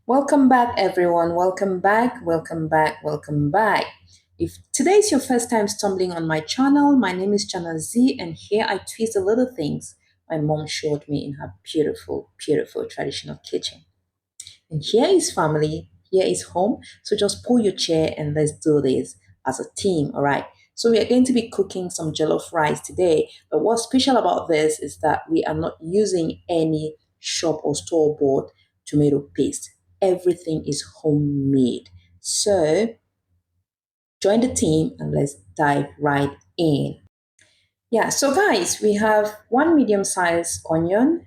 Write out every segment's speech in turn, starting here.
Welcome back, everyone. Welcome back, welcome back, welcome back. If today is your first time stumbling on my channel, my name is Channel Z, and here I twist the little things my mom showed me in her beautiful, beautiful traditional kitchen. And here is family, here is home. So just pull your chair and let's do this as a team, all right? So we are going to be cooking some jollof rice today. But what's special about this is that we are not using any shop or store-bought tomato paste. Everything is homemade. So join the team and let's dive right in. Yeah, so guys, we have one medium-sized onion.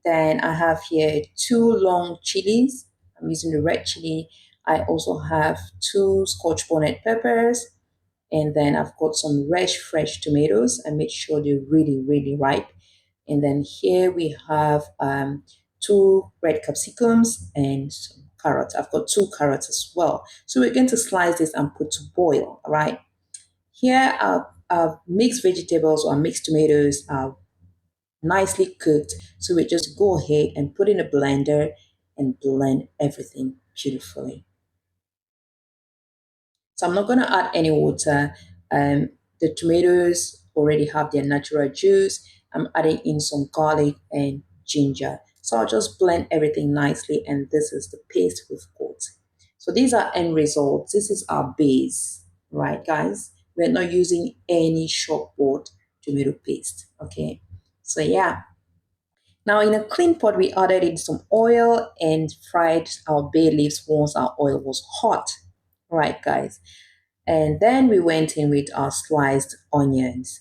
Then I have here two long chilies. I'm using the red chili. I also have two scotch bonnet peppers. And then I've got some fresh tomatoes. I made sure they're really, really ripe. And then here we have two red capsicums and some carrots. I've got two carrots as well. So we're going to slice this and put to boil, all right? Here our mixed vegetables or mixed tomatoes are nicely cooked. So we just go ahead and put in a blender and blend everything beautifully. So I'm not going to add any water. The tomatoes already have their natural juice. I'm adding in some garlic and ginger. So I'll just blend everything nicely, and this is the paste we've got. So these are end results. This is our base, right, guys? We're not using any shop bought tomato paste. Okay. So yeah, now in a clean pot, we added in some oil and fried our bay leaves once our oil was hot. All right, guys. And then we went in with our sliced onions.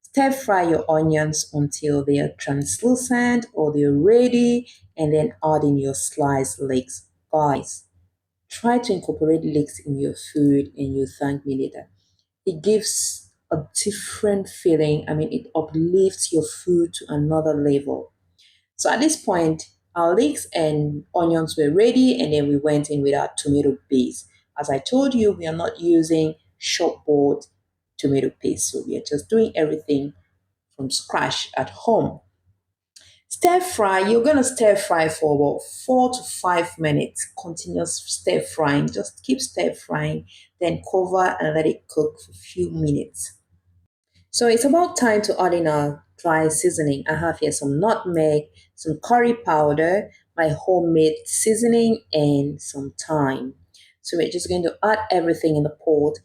Stir fry your onions until they are translucent or they're ready, and then add in your sliced leeks. Guys, try to incorporate leeks in your food and you thank me later. It gives a different feeling. I mean, it uplifts your food to another level. So at this point, our leeks and onions were ready, and then we went in with our tomato paste. As I told you, we are not using shop bought tomato paste, so we are just doing everything from scratch at home. Stir fry, you're going to stir fry for about 4 to 5 minutes, continuous stir frying. Just keep stir frying, then cover and let it cook for a few minutes. So it's about time to add in our dry seasoning. I have here some nutmeg, some curry powder, my homemade seasoning, and some thyme. So we're just going to add everything in the pot,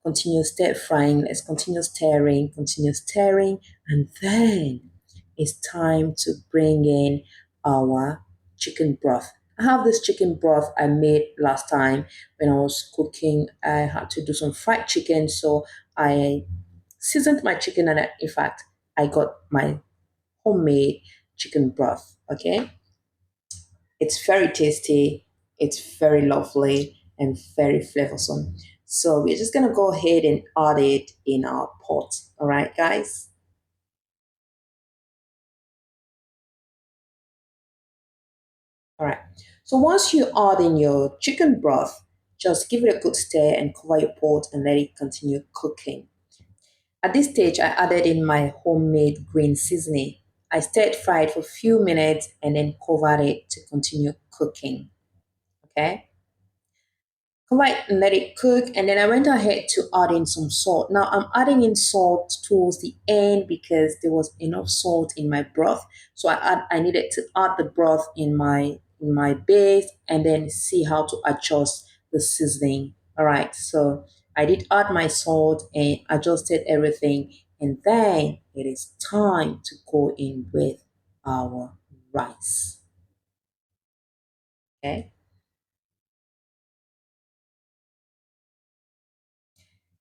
continue stir frying. Let's continue stirring, and then it's time to bring in our chicken broth. I have this chicken broth I made last time when I was cooking. I had to do some fried chicken, so I seasoned my chicken, and in fact I got my homemade chicken broth. Okay, it's very tasty, it's very lovely and very flavorsome. So we're just gonna go ahead and add it in our pot. All right, guys. All right, so once you add in your chicken broth, just give it a good stir and cover your pot and let it continue cooking. At this stage, I added in my homemade green seasoning. I stirred fried for a few minutes and then covered it to continue cooking. Okay? Cover it and let it cook. And then I went ahead to add in some salt. Now I'm adding in salt towards the end because there was enough salt in my broth. So I needed to add the broth in my base and then see how to adjust the seasoning. All right. So I did add my salt and adjusted everything. And then it is time to go in with our rice. Okay.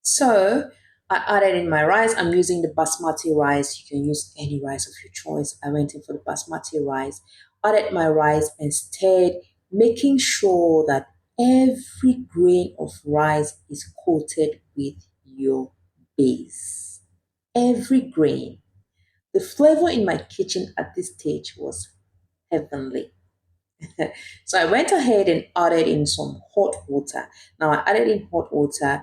So I added in my rice. I'm using the basmati rice. You can use any rice of your choice. I went in for the basmati rice, added my rice and stirred, making sure that every grain of rice is coated with your base. Every grain. The flavor in my kitchen at this stage was heavenly. So I went ahead and added in some hot water. Now I added in hot water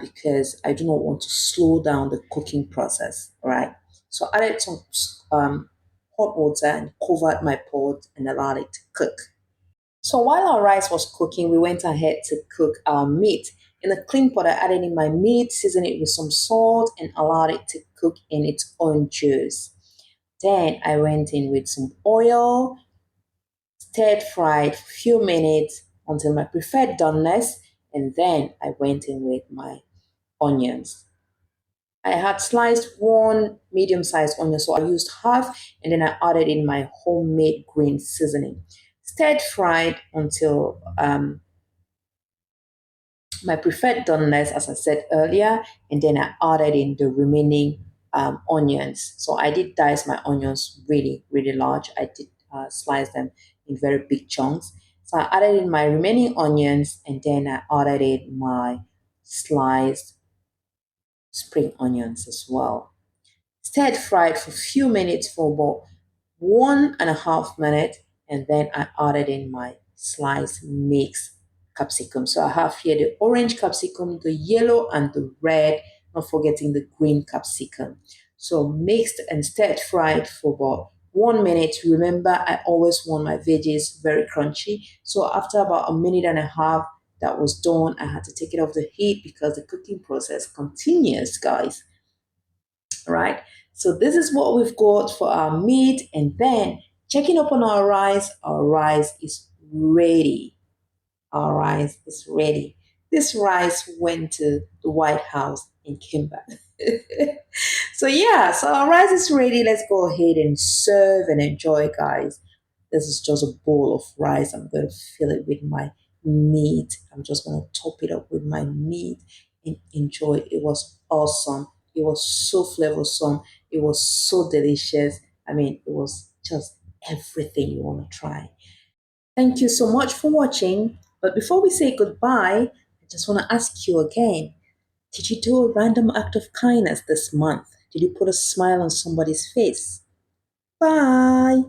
because I do not want to slow down the cooking process. All right. So I added some hot water and covered my pot and allowed it to cook. So while our rice was cooking, we went ahead to cook our meat. In a clean pot, I added in my meat, seasoned it with some salt, and allowed it to cook in its own juice. Then I went in with some oil, stirred fried for a few minutes until my preferred doneness, and then I went in with my onions. I had sliced one medium sized onion, so I used half and then I added in my homemade green seasoning. Stirred fried until my preferred doneness, as I said earlier, and then I added in the remaining onions. So I did dice my onions really, really large. I did slice them in very big chunks. So I added in my remaining onions and then I added in my sliced spring onions as well. Stirred fried for a few minutes for about 1.5 minutes, and then I added in my sliced mixed capsicum. So I have here the orange capsicum, the yellow, and the red, not forgetting the green capsicum. So mixed and stirred fried for about 1 minute. Remember, I always want my veggies very crunchy. So after about a minute and a half, that was done. I had to take it off the heat because the cooking process continues, guys. Right? So this is what we've got for our meat, and then checking up on our rice. Our rice is ready. Our rice is ready. This rice went to the White House and came back. So yeah, so our rice is ready. Let's go ahead and serve and enjoy, guys. This is just a bowl of rice. I'm going to fill it with my meat. I'm just going to top it up with my meat and enjoy. It was awesome. It was so flavorsome. It was so delicious. I mean, it was just everything you want to try. Thank you so much for watching. But before we say goodbye, I just want to ask you again, did you do a random act of kindness this month? Did you put a smile on somebody's face? Bye.